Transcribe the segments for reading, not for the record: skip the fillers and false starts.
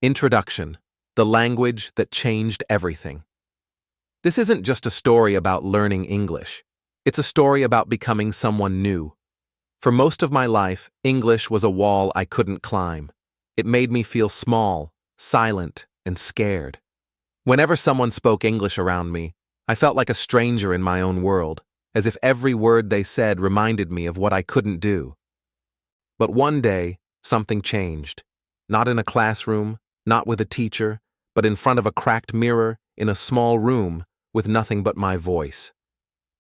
Introduction: The language that changed everything. This isn't just a story about learning English. It's a story about becoming someone new. For most of my life, English was a wall I couldn't climb. It made me feel small, silent, and scared. Whenever someone spoke English around me, I felt like a stranger in my own world, as if every word they said reminded me of what I couldn't do. But one day, something changed. Not in a classroom, not with a teacher, but in front of a cracked mirror in a small room with nothing but my voice.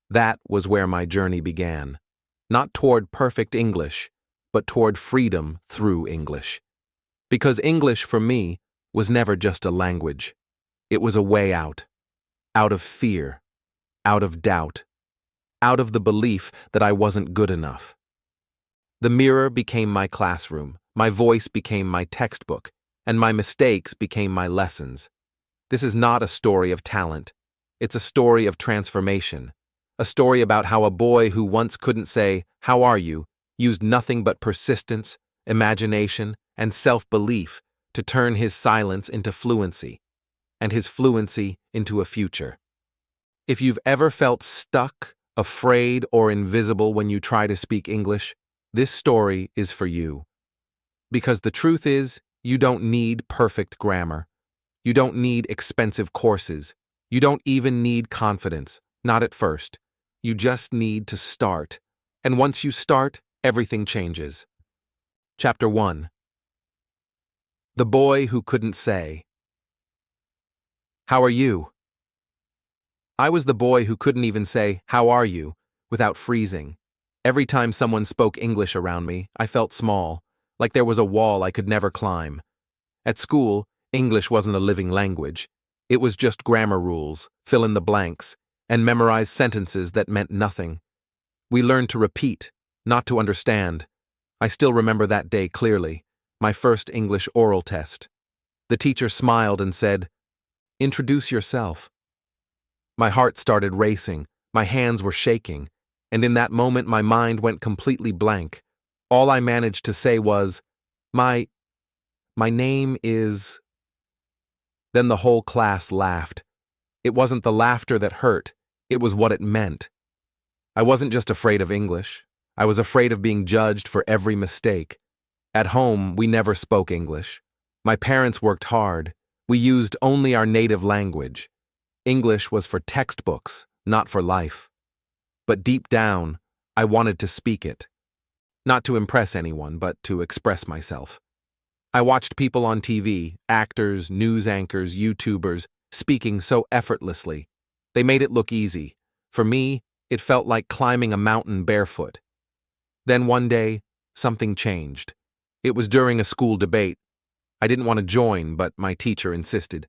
That was where my journey began. Not toward perfect English, but toward freedom through English. Because English, for me, was never just a language. It was a way out. Out of fear. Out of doubt. Out of the belief that I wasn't good enough. The mirror became my classroom, my voice became my textbook, and my mistakes became my lessons. This is not a story of talent. It's a story of transformation. A story about how a boy who once couldn't say, "How are you?" used nothing but persistence, imagination, and self-belief to turn his silence into fluency, and his fluency into a future. If you've ever felt stuck, afraid, or invisible when you try to speak English, this story is for you. Because the truth is, you don't need perfect grammar. You don't need expensive courses. You don't even need confidence, not at first. You just need to start. And once you start, everything changes. Chapter 1. The Boy Who Couldn't Say. How are you? I was the boy who couldn't even say, "How are you?" without freezing. Every time someone spoke English around me, I felt small, like there was a wall I could never climb. At school, English wasn't a living language. It was just grammar rules, fill in the blanks, and memorize sentences that meant nothing. We learned to repeat, not to understand. I still remember that day clearly, my first English oral test. The teacher smiled and said, "Introduce yourself." My heart started racing, my hands were shaking, and in that moment my mind went completely blank. All I managed to say was, My name is..." Then the whole class laughed. It wasn't the laughter that hurt, it was what it meant. I wasn't just afraid of English, I was afraid of being judged for every mistake. At home, we never spoke English. My parents worked hard. We used only our native language. English was for textbooks, not for life. But deep down, I wanted to speak it. Not to impress anyone, but to express myself. I watched people on TV, actors, news anchors, YouTubers, speaking so effortlessly. They made it look easy. For me, it felt like climbing a mountain barefoot. Then one day, something changed. It was during a school debate. I didn't want to join, but my teacher insisted.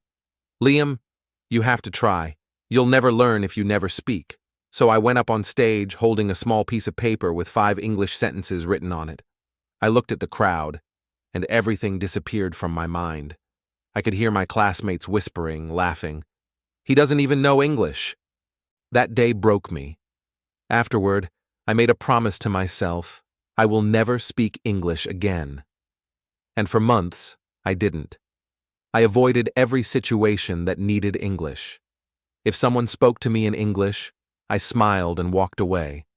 "Liam, you have to try. You'll never learn if you never speak." So I went up on stage holding a small piece of paper with 5 English sentences written on it. I looked at the crowd, and everything disappeared from my mind. I could hear my classmates whispering, laughing. "He doesn't even know English." That day broke me. Afterward, I made a promise to myself, I will never speak English again. And for months, I didn't. I avoided every situation that needed English. If someone spoke to me in English, I smiled and walked away.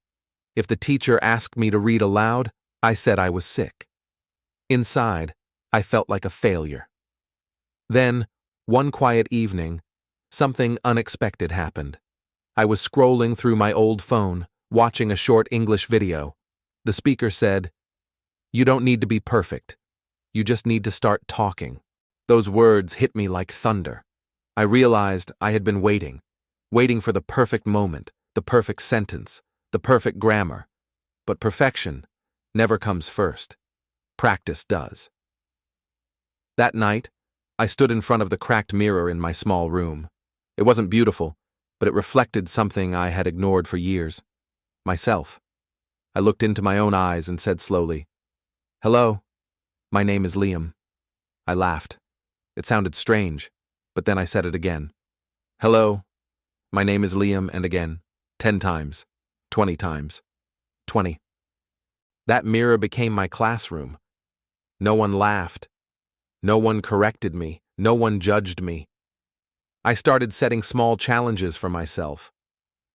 If the teacher asked me to read aloud, I said I was sick. Inside, I felt like a failure. Then, one quiet evening, something unexpected happened. I was scrolling through my old phone, watching a short English video. The speaker said, "You don't need to be perfect. You just need to start talking." Those words hit me like thunder. I realized I had been waiting for the perfect moment, the perfect sentence, the perfect grammar. But perfection never comes first. Practice does. That night, I stood in front of the cracked mirror in my small room. It wasn't beautiful, but it reflected something I had ignored for years. Myself. I looked into my own eyes and said slowly, "Hello, my name is Liam." I laughed. It sounded strange, but then I said it again. "Hello, my name is Liam," and again, 10 times, 20 times, 20. That mirror became my classroom. No one laughed. No one corrected me. No one judged me. I started setting small challenges for myself.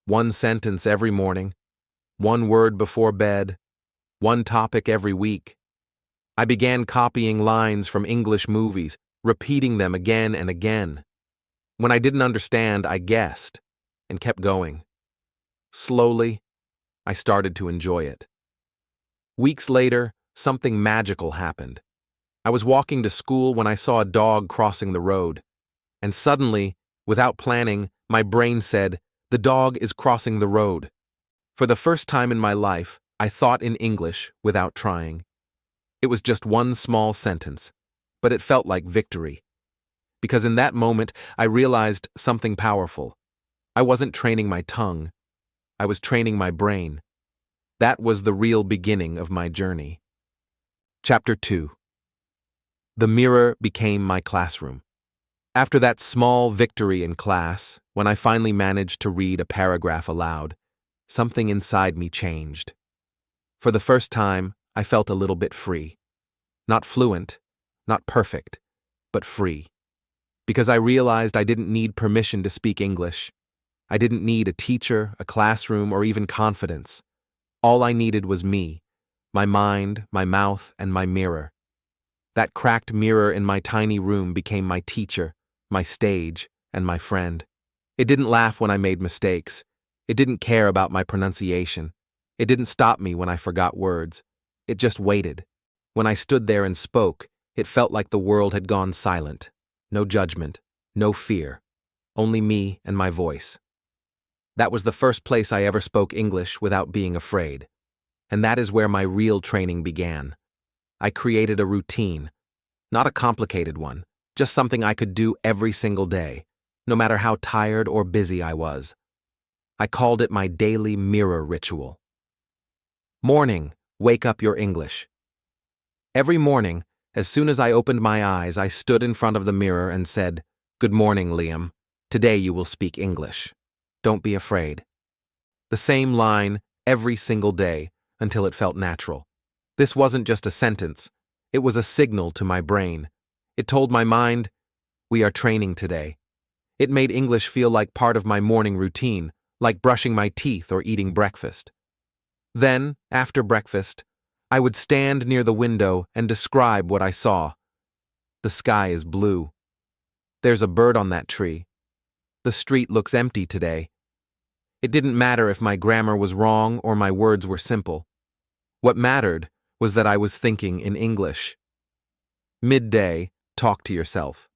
One sentence every morning, one word before bed, one topic every week. I began copying lines from English movies, repeating them again and again. When I didn't understand, I guessed and kept going. Slowly, I started to enjoy it. Weeks later, something magical happened. I was walking to school when I saw a dog crossing the road. And suddenly, without planning, my brain said, "The dog is crossing the road." For the first time in my life, I thought in English without trying. It was just one small sentence, but it felt like victory. Because in that moment, I realized something powerful. I wasn't training my tongue. I was training my brain. That was the real beginning of my journey. Chapter 2. The mirror became my classroom. After that small victory in class, when I finally managed to read a paragraph aloud, something inside me changed. For the first time, I felt a little bit free. Not fluent, not perfect, but free. Because I realized I didn't need permission to speak English. I didn't need a teacher, a classroom, or even confidence. All I needed was me, my mind, my mouth, and my mirror. That cracked mirror in my tiny room became my teacher, my stage, and my friend. It didn't laugh when I made mistakes. It didn't care about my pronunciation. It didn't stop me when I forgot words. It just waited. When I stood there and spoke, it felt like the world had gone silent. No judgment, no fear, only me and my voice. That was the first place I ever spoke English without being afraid. And that is where my real training began. I created a routine, not a complicated one, just something I could do every single day, no matter how tired or busy I was. I called it my daily mirror ritual. Morning, wake up your English. Every morning, as soon as I opened my eyes, I stood in front of the mirror and said, "Good morning, Liam. Today you will speak English. Don't be afraid." The same line every single day until it felt natural. This wasn't just a sentence. It was a signal to my brain. It told my mind, we are training today. It made English feel like part of my morning routine, like brushing my teeth or eating breakfast. Then, after breakfast, I would stand near the window and describe what I saw. The sky is blue. There's a bird on that tree. The street looks empty today. It didn't matter if my grammar was wrong or my words were simple. What mattered was that I was thinking in English. Midday, talk to yourself.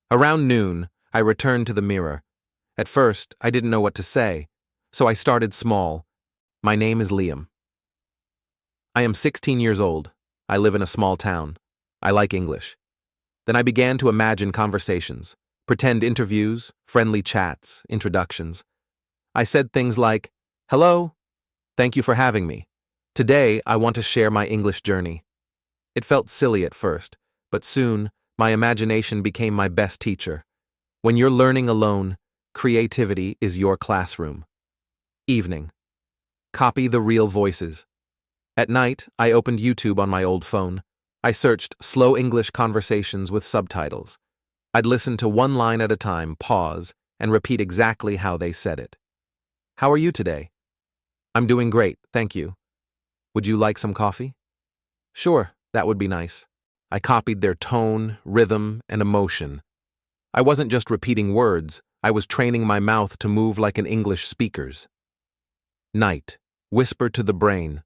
Around noon, I returned to the mirror. At first, I didn't know what to say, so I started small. My name is Liam. I am 16 years old. I live in a small town. I like English. Then I began to imagine conversations, pretend interviews, friendly chats, introductions. I said things like, "Hello, thank you for having me. Today, I want to share my English journey." It felt silly at first, but soon, my imagination became my best teacher. When you're learning alone, creativity is your classroom. Evening. Copy the real voices. At night, I opened YouTube on my old phone. I searched slow English conversations with subtitles. I'd listen to one line at a time, pause, and repeat exactly how they said it. "How are you today?" "I'm doing great, thank you." "Would you like some coffee?" "Sure, that would be nice." I copied their tone, rhythm, and emotion. I wasn't just repeating words, I was training my mouth to move like an English speaker's. Night. Whisper to the brain.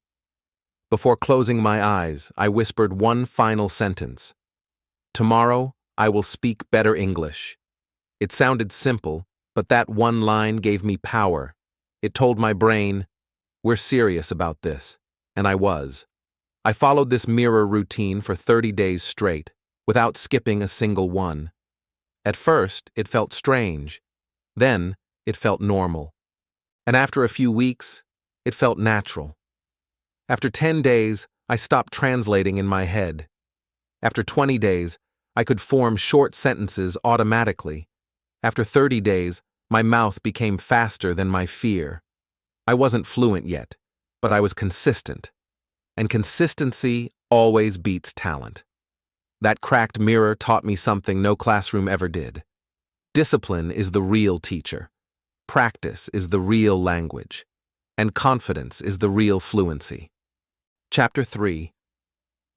Before closing my eyes, I whispered one final sentence. "Tomorrow, I will speak better English." It sounded simple, but that one line gave me power. It told my brain, we're serious about this. And I was. I followed this mirror routine for 30 days straight, without skipping a single one. At first, it felt strange. Then, it felt normal. And after a few weeks, it felt natural. After 10 days, I stopped translating in my head. After 20 days, I could form short sentences automatically. After 30 days, my mouth became faster than my fear. I wasn't fluent yet, but I was consistent. And consistency always beats talent. That cracked mirror taught me something no classroom ever did. Discipline is the real teacher. Practice is the real language. And confidence is the real fluency. Chapter 3.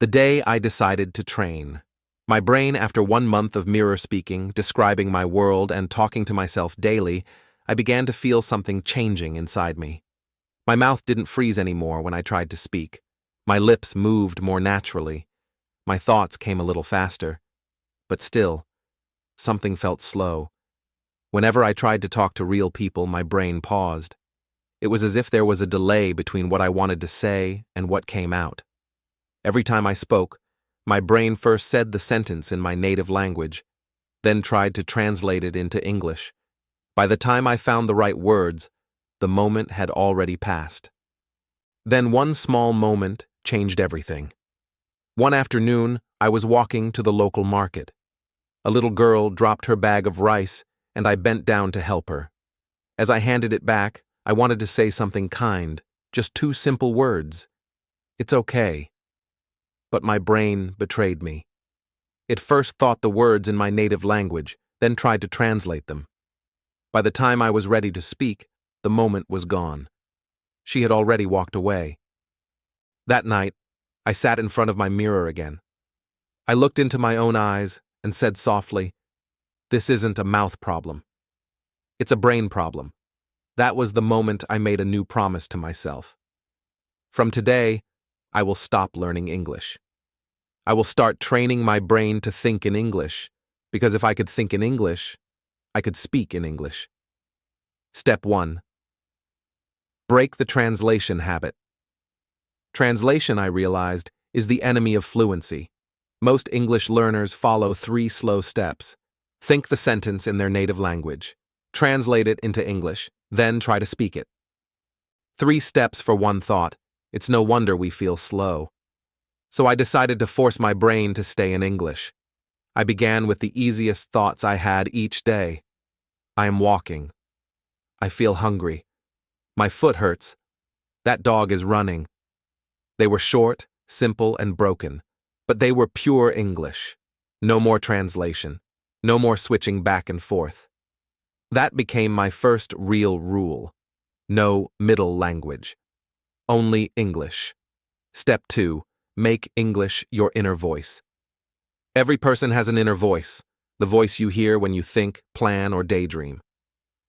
The day I decided to train. My brain, after 1 month of mirror speaking, describing my world, and talking to myself daily, I began to feel something changing inside me. My mouth didn't freeze anymore when I tried to speak. My lips moved more naturally. My thoughts came a little faster. But still, something felt slow. Whenever I tried to talk to real people, my brain paused. It was as if there was a delay between what I wanted to say and what came out. Every time I spoke, my brain first said the sentence in my native language, then tried to translate it into English. By the time I found the right words, the moment had already passed. Then one small moment changed everything. One afternoon, I was walking to the local market. A little girl dropped her bag of rice, and I bent down to help her. As I handed it back, I wanted to say something kind, just 2 simple words. It's okay. But my brain betrayed me. It first thought the words in my native language, then tried to translate them. By the time I was ready to speak, the moment was gone. She had already walked away. That night, I sat in front of my mirror again. I looked into my own eyes and said softly, "This isn't a mouth problem. It's a brain problem." That was the moment I made a new promise to myself. From today, I will stop learning English. I will start training my brain to think in English, because if I could think in English, I could speak in English. Step 1. Break the translation habit. Translation, I realized, is the enemy of fluency. Most English learners follow 3 slow steps. Think the sentence in their native language. Translate it into English, then try to speak it. 3 steps for 1 thought. It's no wonder we feel slow. So I decided to force my brain to stay in English. I began with the easiest thoughts I had each day. I am walking. I feel hungry. My foot hurts. That dog is running. They were short, simple, and broken, but they were pure English. No more translation. No more switching back and forth. That became my first real rule. No middle language. Only English. Step 2. Make English your inner voice. Every person has an inner voice, the voice you hear when you think, plan, or daydream.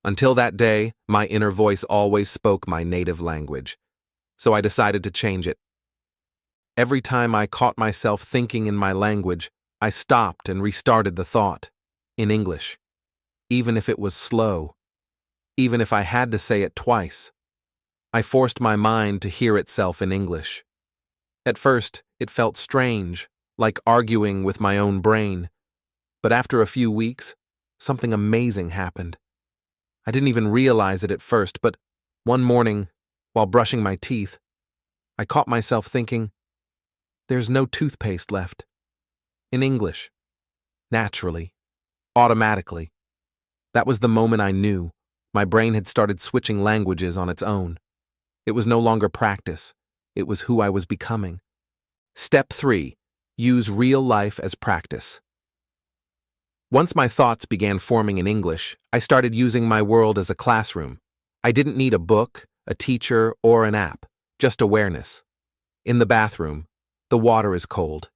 Until that day, my inner voice always spoke my native language. So I decided to change it. Every time I caught myself thinking in my language, I stopped and restarted the thought, in English. Even if it was slow. Even if I had to say it twice. I forced my mind to hear itself in English. At first, it felt strange, like arguing with my own brain. But after a few weeks, something amazing happened. I didn't even realize it at first, but one morning, while brushing my teeth, I caught myself thinking, "There's no toothpaste left." In English. Naturally. Automatically. That was the moment I knew. My brain had started switching languages on its own. It was no longer practice. It was who I was becoming. Step 3. Use real life as practice. Once my thoughts began forming in English, I started using my world as a classroom. I didn't need a book, a teacher, or an app, just awareness. In the bathroom, the water is cold.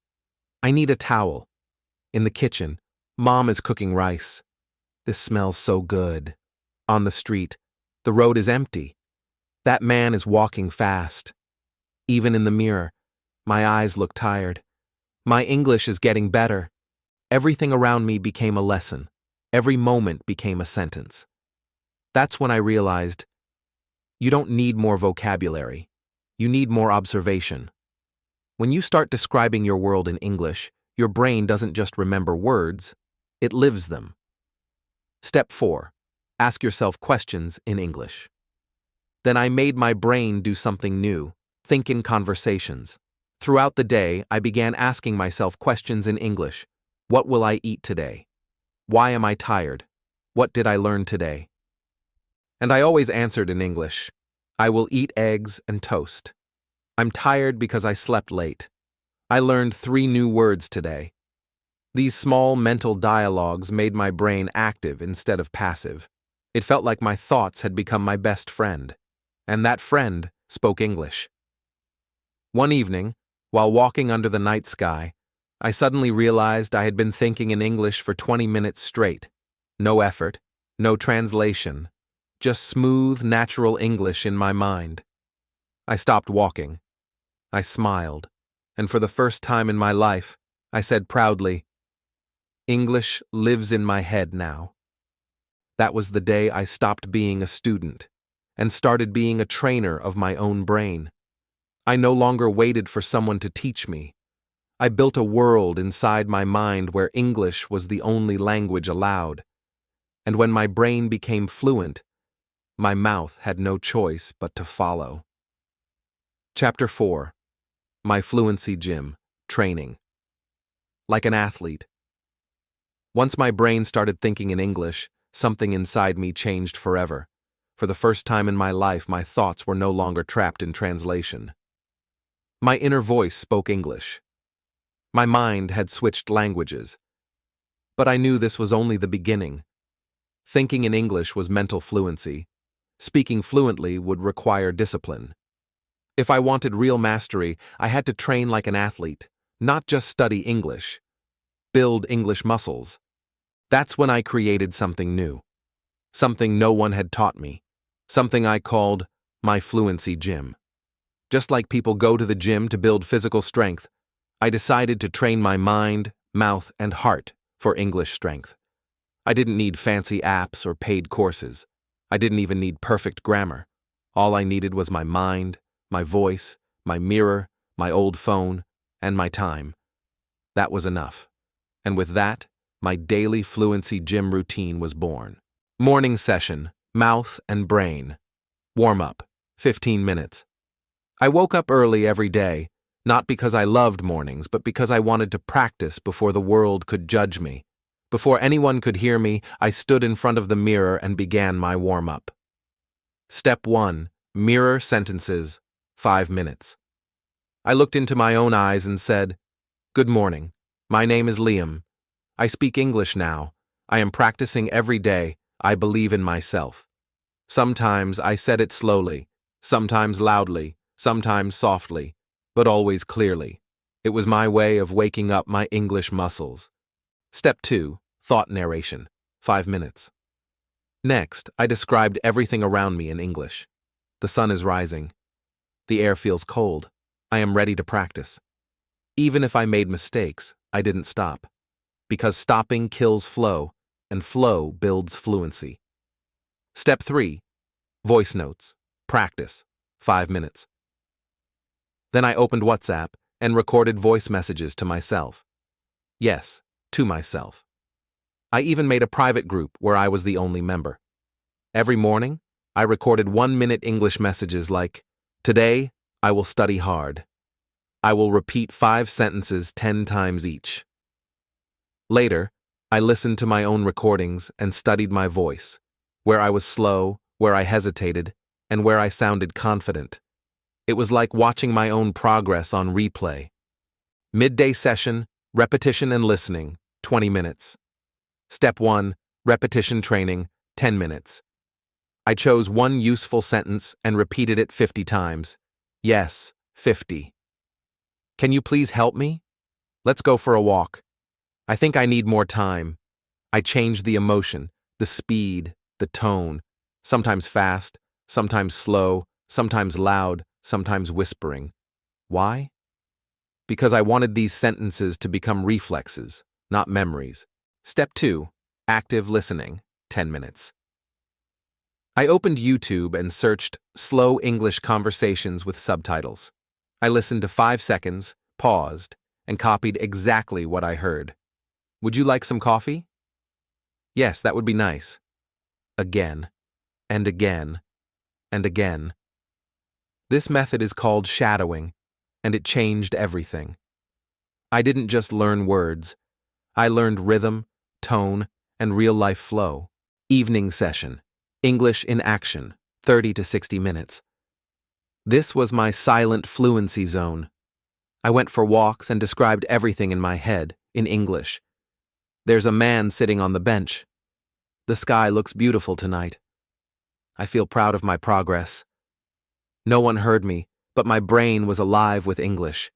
I need a towel. In the kitchen, Mom is cooking rice. This smells so good. On the street, the road is empty. That man is walking fast. Even in the mirror, my eyes look tired. My English is getting better. Everything around me became a lesson. Every moment became a sentence. That's when I realized, you don't need more vocabulary. You need more observation. When you start describing your world in English, your brain doesn't just remember words, it lives them. Step 4. Ask yourself questions in English. Then I made my brain do something new, think in conversations. Throughout the day, I began asking myself questions in English. What will I eat today? Why am I tired? What did I learn today? And I always answered in English. I will eat eggs and toast. I'm tired because I slept late. I learned 3 new words today. These small mental dialogues made my brain active instead of passive. It felt like my thoughts had become my best friend, and that friend spoke English. One evening, while walking under the night sky, I suddenly realized I had been thinking in English for 20 minutes straight. No effort, no translation, just smooth, natural English in my mind. I stopped walking. I smiled, and for the first time in my life, I said proudly, "English lives in my head now." That was the day I stopped being a student and started being a trainer of my own brain. I no longer waited for someone to teach me. I built a world inside my mind where English was the only language allowed. And when my brain became fluent, my mouth had no choice but to follow. Chapter 4. My Fluency Gym, Training. Like an athlete. Once my brain started thinking in English, something inside me changed forever. For the first time in my life, my thoughts were no longer trapped in translation. My inner voice spoke English. My mind had switched languages. But I knew this was only the beginning. Thinking in English was mental fluency. Speaking fluently would require discipline. If I wanted real mastery, I had to train like an athlete, not just study English. Build English muscles. That's when I created something new. Something no one had taught me. Something I called my Fluency Gym. Just like people go to the gym to build physical strength, I decided to train my mind, mouth, and heart for English strength. I didn't need fancy apps or paid courses. I didn't even need perfect grammar. All I needed was my mind, my voice, my mirror, my old phone, and my time. That was enough. And with that, my daily Fluency Gym routine was born. Morning session, mouth and brain. Warm-up, 15 minutes. I woke up early every day, not because I loved mornings, but because I wanted to practice before the world could judge me. Before anyone could hear me, I stood in front of the mirror and began my warm-up. Step 1. Mirror sentences, 5 minutes. I looked into my own eyes and said, "Good morning. My name is Liam. I speak English now. I am practicing every day. I believe in myself." Sometimes I said it slowly, sometimes loudly, sometimes softly, but always clearly. It was my way of waking up my English muscles. Step 2. Thought narration, 5 minutes. Next, I described everything around me in English. The sun is rising. The air feels cold. I am ready to practice. Even if I made mistakes, I didn't stop. Because stopping kills flow, and flow builds fluency. Step 3. Voice notes, practice, 5 minutes. Then I opened WhatsApp and recorded voice messages to myself. Yes, to myself. I even made a private group where I was the only member. Every morning, I recorded 1-minute English messages like, "Today, I will study hard. I will repeat 5 sentences 10 times each." Later, I listened to my own recordings and studied my voice, where I was slow, where I hesitated, and where I sounded confident. It was like watching my own progress on replay. Midday session, repetition and listening, 20 minutes. Step 1, repetition training, 10 minutes. I chose one useful sentence and repeated it 50 times. Yes, 50. "Can you please help me? Let's go for a walk. I think I need more time." I changed the emotion, the speed, the tone, sometimes fast, sometimes slow, sometimes loud, sometimes whispering. Why? Because I wanted these sentences to become reflexes, not memories. Step 2. Active listening, 10 minutes. I opened YouTube and searched slow English conversations with subtitles. I listened to 5 seconds, paused, and copied exactly what I heard. "Would you like some coffee?" "Yes, that would be nice." Again, and again, and again. This method is called shadowing, and it changed everything. I didn't just learn words. I learned rhythm, tone, and real-life flow. Evening session, English in action, 30 to 60 minutes. This was my silent fluency zone. I went for walks and described everything in my head, in English, There's a man sitting on the bench. The sky looks beautiful tonight. I feel proud of my progress. No one heard me, but my brain was alive with English.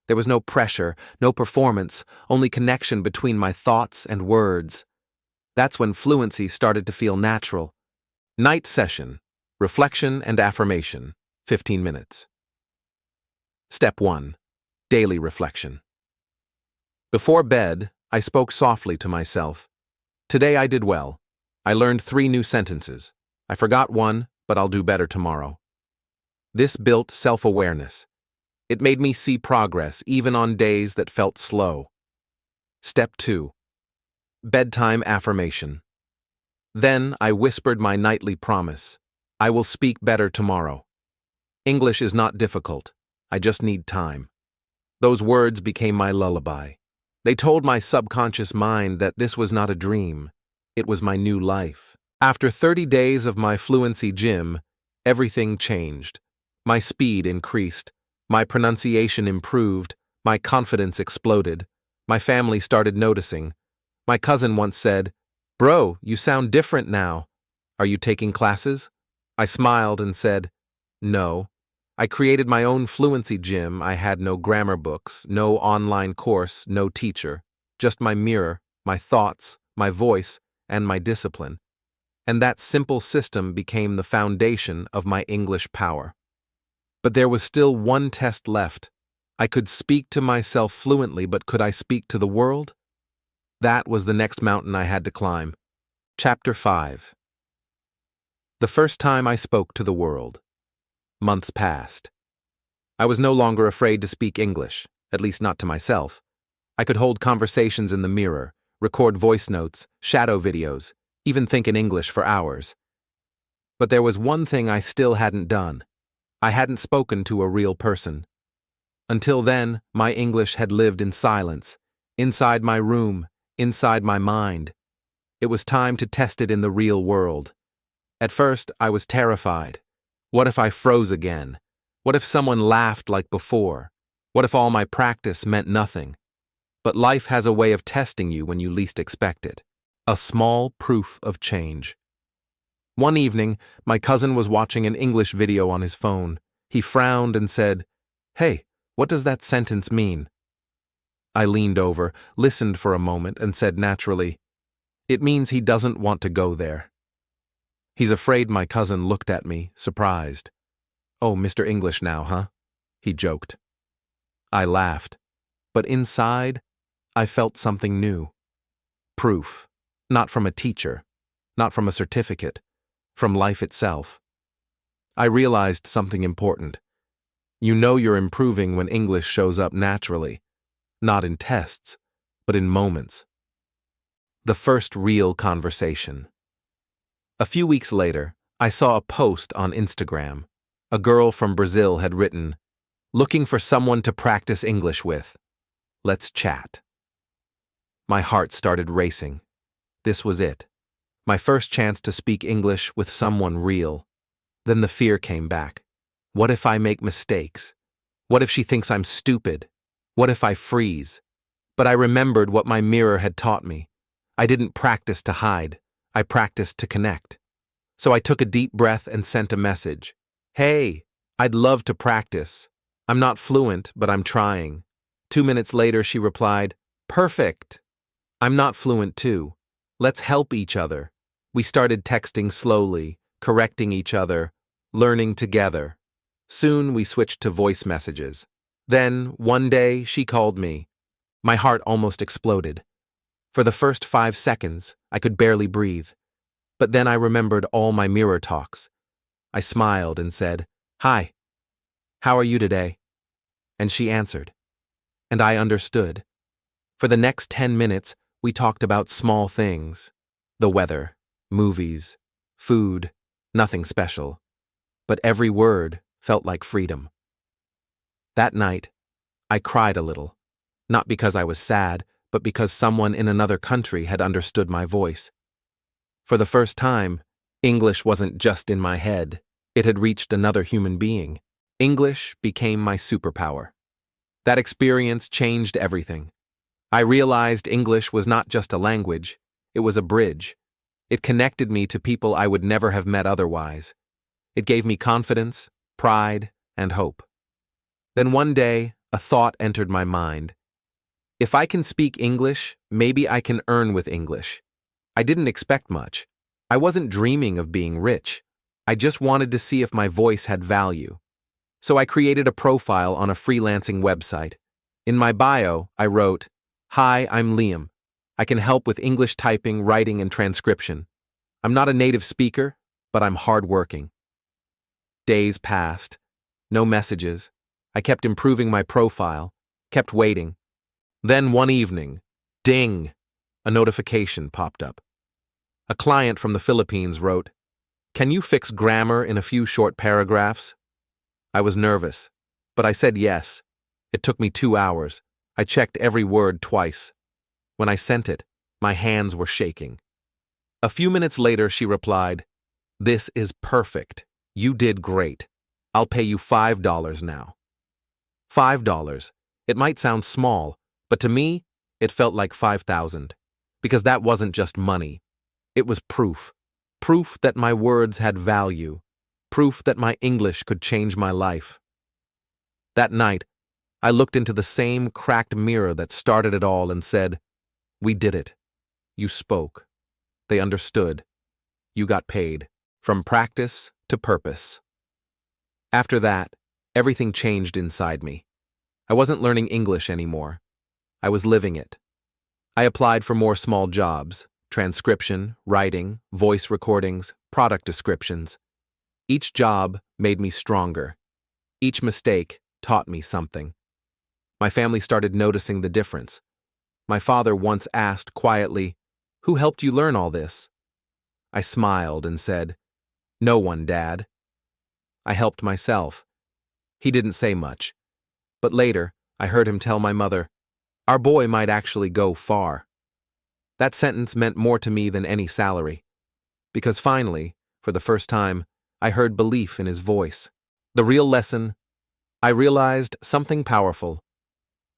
There was no pressure, no performance, only connection between my thoughts and words. That's when fluency started to feel natural. Night session, reflection and affirmation, 15 minutes. Step 1. Daily reflection. Before bed, I spoke softly to myself. Today I did well. I learned 3 new sentences. I forgot one, but I'll do better tomorrow. This built self-awareness. It made me see progress even on days that felt slow. Step 2. Bedtime affirmation. Then I whispered my nightly promise. I will speak better tomorrow. English is not difficult. I just need time. Those words became my lullaby. They told my subconscious mind that this was not a dream. It was my new life. After 30 days of my fluency gym, everything changed. My speed increased. My pronunciation improved. My confidence exploded. My family started noticing. My cousin once said, "Bro, you sound different now. Are you taking classes?" I smiled and said, "No. I created my own fluency gym. I had no grammar books, no online course, no teacher. Just my mirror, my thoughts, my voice, and my discipline. And that simple system became the foundation of my English power." But there was still one test left. I could speak to myself fluently, but could I speak to the world? That was the next mountain I had to climb. Chapter 5. The first time I spoke to the world. Months passed. I was no longer afraid to speak English, at least not to myself. I could hold conversations in the mirror, record voice notes, shadow videos, even think in English for hours. But there was one thing I still hadn't done. I hadn't spoken to a real person. Until then, my English had lived in silence, inside my room, inside my mind. It was time to test it in the real world. At first, I was terrified. What if I froze again? What if someone laughed like before? What if all my practice meant nothing? But life has a way of testing you when you least expect it. A small proof of change. One evening, my cousin was watching an English video on his phone. He frowned and said, "Hey, what does that sentence mean?" I leaned over, listened for a moment, and said naturally, "It means he doesn't want to go there." He's afraid. My cousin looked at me, surprised. "Oh, Mr. English now, huh?" he joked. I laughed, but inside, I felt something new. Proof, not from a teacher, not from a certificate, from life itself. I realized something important. You know you're improving when English shows up naturally, not in tests, but in moments. The first real conversation. A few weeks later, I saw a post on Instagram. A girl from Brazil had written, "Looking for someone to practice English with. Let's chat." My heart started racing. This was it. My first chance to speak English with someone real. Then the fear came back. What if I make mistakes? What if she thinks I'm stupid? What if I freeze? But I remembered what my mirror had taught me. I didn't practice to hide. I practiced to connect. So I took a deep breath and sent a message. "Hey, I'd love to practice. I'm not fluent, but I'm trying." 2 minutes later, she replied, "Perfect. I'm not fluent too. Let's help each other." We started texting slowly, correcting each other, learning together. Soon we switched to voice messages. Then, one day, she called me. My heart almost exploded. For the first 5 seconds, I could barely breathe. But then I remembered all my mirror talks. I smiled and said, "Hi, how are you today?" And she answered. And I understood. For the next 10 minutes, we talked about small things. The weather, movies, food, nothing special. But every word felt like freedom. That night, I cried a little. Not because I was sad, but because someone in another country had understood my voice. For the first time, English wasn't just in my head. It had reached another human being. English became my superpower. That experience changed everything. I realized English was not just a language, it was a bridge. It connected me to people I would never have met otherwise. It gave me confidence, pride, and hope. Then one day, a thought entered my mind. If I can speak English, maybe I can earn with English. I didn't expect much. I wasn't dreaming of being rich. I just wanted to see if my voice had value. So I created a profile on a freelancing website. In my bio, I wrote, "Hi, I'm Liam. I can help with English typing, writing, and transcription. I'm not a native speaker, but I'm hardworking." Days passed. No messages. I kept improving my profile, kept waiting. Then one evening, ding, a notification popped up. A client from the Philippines wrote, "Can you fix grammar in a few short paragraphs?" I was nervous, but I said yes. It took me 2 hours. I checked every word twice. When I sent it, my hands were shaking. A few minutes later, she replied, "This is perfect. You did great. I'll pay you $5 now." $5. It might sound small, but to me, it felt like 5,000. Because that wasn't just money. It was proof. Proof that my words had value. Proof that my English could change my life. That night, I looked into the same cracked mirror that started it all and said, "We did it. You spoke. They understood. You got paid. From practice to purpose." After that, everything changed inside me. I wasn't learning English anymore. I was living it. I applied for more small jobs, transcription, writing, voice recordings, product descriptions. Each job made me stronger. Each mistake taught me something. My family started noticing the difference. My father once asked quietly, "Who helped you learn all this?" I smiled and said, "No one, Dad." I helped myself. He didn't say much. But later, I heard him tell my mother, "Our boy might actually go far." That sentence meant more to me than any salary. Because finally, for the first time, I heard belief in his voice. The real lesson, I realized something powerful.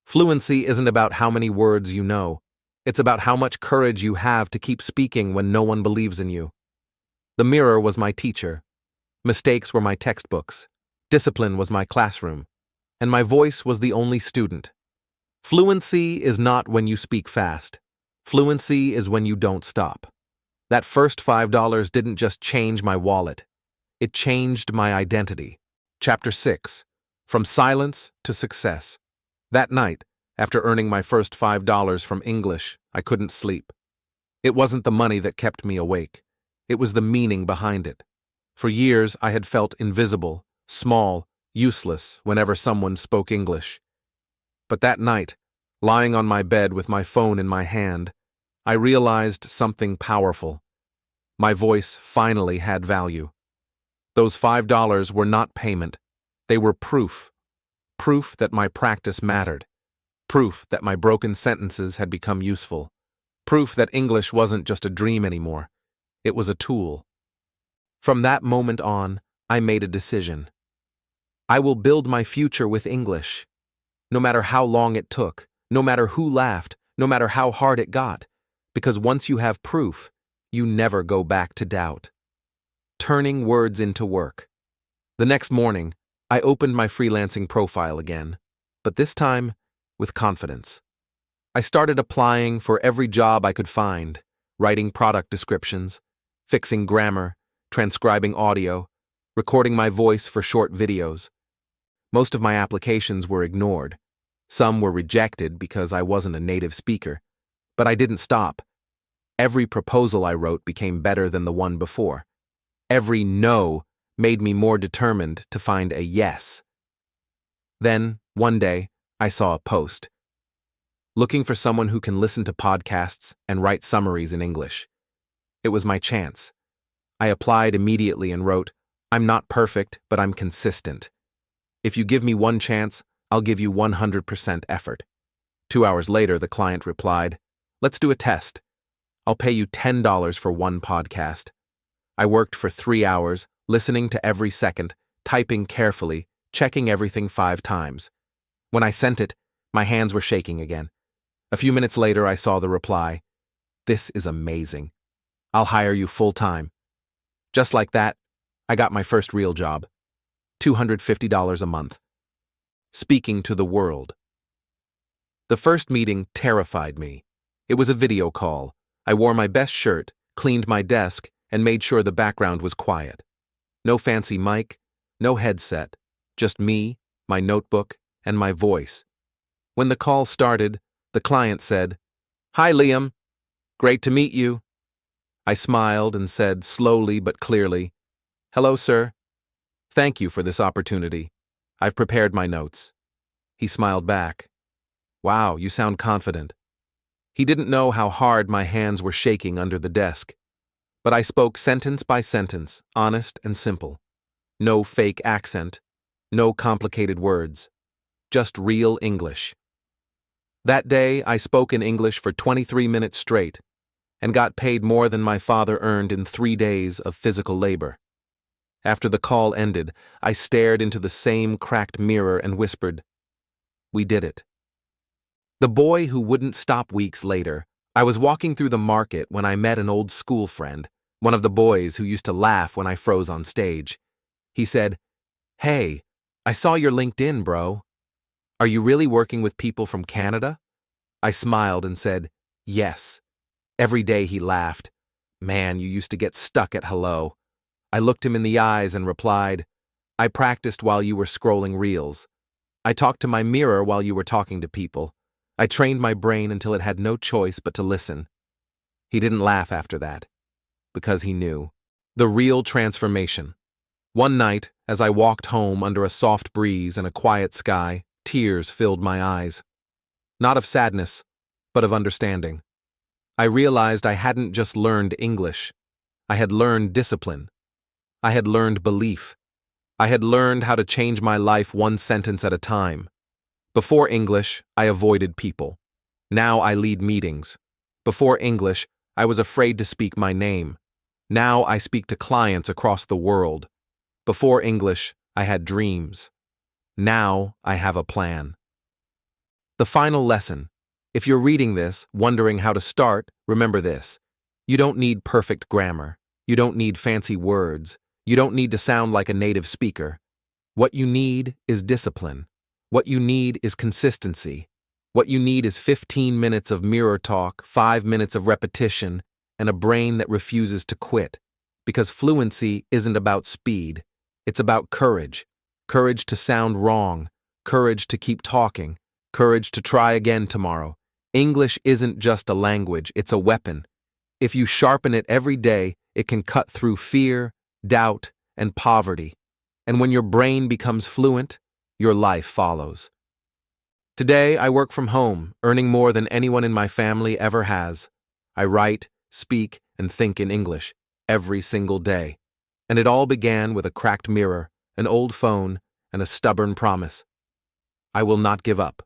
Fluency isn't about how many words you know. It's about how much courage you have to keep speaking when no one believes in you. The mirror was my teacher. Mistakes were my textbooks. Discipline was my classroom. And my voice was the only student. Fluency is not when you speak fast. Fluency is when you don't stop. That first $5 didn't just change my wallet. It changed my identity. Chapter 6. From Silence to Success. That night, after earning my first $5 from English, I couldn't sleep. It wasn't the money that kept me awake. It was the meaning behind it. For years, I had felt invisible, small, useless whenever someone spoke English. But that night, lying on my bed with my phone in my hand, I realized something powerful. My voice finally had value. Those $5 were not payment. They were proof. Proof that my practice mattered. Proof that my broken sentences had become useful. Proof that English wasn't just a dream anymore. It was a tool. From that moment on, I made a decision. I will build my future with English. No matter how long it took, no matter who laughed, no matter how hard it got, because once you have proof, you never go back to doubt. Turning words into work. The next morning, I opened my freelancing profile again, but this time with confidence. I started applying for every job I could find, writing product descriptions, fixing grammar, transcribing audio, recording my voice for short videos. Most of my applications were ignored. Some were rejected because I wasn't a native speaker. But I didn't stop. Every proposal I wrote became better than the one before. Every no made me more determined to find a yes. Then, one day, I saw a post. Looking for someone who can listen to podcasts and write summaries in English. It was my chance. I applied immediately and wrote, "I'm not perfect, but I'm consistent. If you give me one chance, I'll give you 100% effort." 2 hours later, the client replied, "Let's do a test. I'll pay you $10 for one podcast." I worked for 3 hours, listening to every second, typing carefully, checking everything 5 times. When I sent it, my hands were shaking again. A few minutes later, I saw the reply. "This is amazing. I'll hire you full-time." Just like that, I got my first real job. $250 a month. Speaking to the world. The first meeting terrified me. It was a video call. I wore my best shirt, cleaned my desk, and made sure the background was quiet. No fancy mic, no headset, just me, my notebook, and my voice. When the call started, the client said, "Hi, Liam. Great to meet you." I smiled and said slowly but clearly, "Hello, sir. Thank you for this opportunity. I've prepared my notes." He smiled back. "Wow, you sound confident." He didn't know how hard my hands were shaking under the desk. But I spoke sentence by sentence, honest and simple. No fake accent, no complicated words. Just real English. That day, I spoke in English for 23 minutes straight and got paid more than my father earned in 3 days of physical labor. After the call ended, I stared into the same cracked mirror and whispered, "We did it." The boy who wouldn't stop weeks later. I was walking through the market when I met an old school friend, one of the boys who used to laugh when I froze on stage. He said, "Hey, I saw your LinkedIn, bro. Are you really working with people from Canada?" I smiled and said, "Yes." Every day he laughed. "Man, you used to get stuck at hello." I looked him in the eyes and replied, "I practiced while you were scrolling reels. I talked to my mirror while you were talking to people. I trained my brain until it had no choice but to listen." He didn't laugh after that, because he knew. The real transformation. One night, as I walked home under a soft breeze and a quiet sky, tears filled my eyes. Not of sadness, but of understanding. I realized I hadn't just learned English. I had learned discipline. I had learned belief. I had learned how to change my life one sentence at a time. Before English, I avoided people. Now I lead meetings. Before English, I was afraid to speak my name. Now I speak to clients across the world. Before English, I had dreams. Now I have a plan. The final lesson. If you're reading this, wondering how to start, remember this. You don't need perfect grammar. You don't need fancy words. You don't need to sound like a native speaker. What you need is discipline. What you need is consistency. What you need is 15 minutes of mirror talk, 5 minutes of repetition, and a brain that refuses to quit. Because fluency isn't about speed. It's about courage. Courage to sound wrong. Courage to keep talking. Courage to try again tomorrow. English isn't just a language, it's a weapon. If you sharpen it every day, it can cut through fear, doubt, and poverty. And when your brain becomes fluent, your life follows. Today, I work from home, earning more than anyone in my family ever has. I write, speak, and think in English every single day. And it all began with a cracked mirror, an old phone, and a stubborn promise. I will not give up.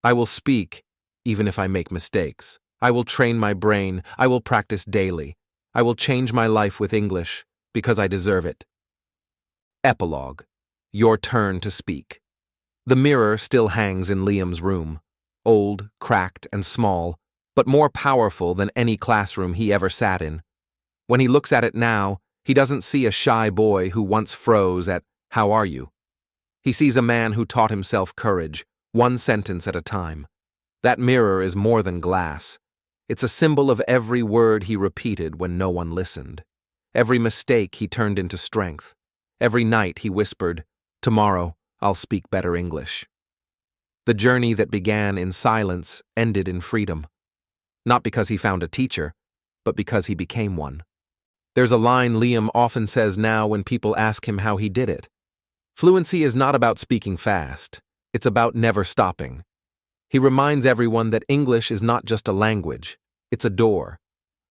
I will speak, even if I make mistakes. I will train my brain. I will practice daily. I will change my life with English, because I deserve it. Epilogue. Your turn to speak. The mirror still hangs in Liam's room. Old, cracked, and small, but more powerful than any classroom he ever sat in. When he looks at it now, he doesn't see a shy boy who once froze at, "How are you?" He sees a man who taught himself courage, one sentence at a time. That mirror is more than glass. It's a symbol of every word he repeated when no one listened. Every mistake he turned into strength. Every night he whispered, "Tomorrow, I'll speak better English." The journey that began in silence ended in freedom. Not because he found a teacher, but because he became one. There's a line Liam often says now when people ask him how he did it. Fluency is not about speaking fast. It's about never stopping. He reminds everyone that English is not just a language. It's a door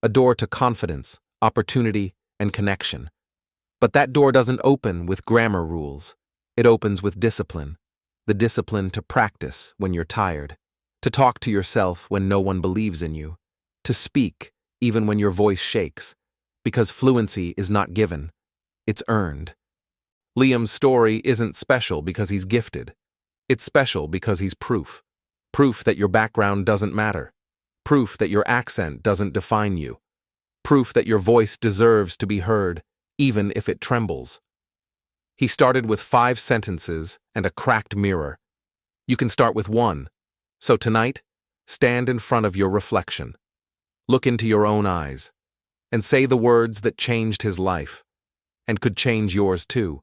to confidence, opportunity, and connection. But that door doesn't open with grammar rules. It opens with discipline. The discipline to practice when you're tired, to talk to yourself when no one believes in you, to speak even when your voice shakes, because fluency is not given, it's earned. Liam's story isn't special because he's gifted. It's special because he's proof. Proof that your background doesn't matter. Proof that your accent doesn't define you. Proof that your voice deserves to be heard, even if it trembles. He started with 5 sentences and a cracked mirror. You can start with 1. So tonight, stand in front of your reflection. Look into your own eyes and say the words that changed his life and could change yours too.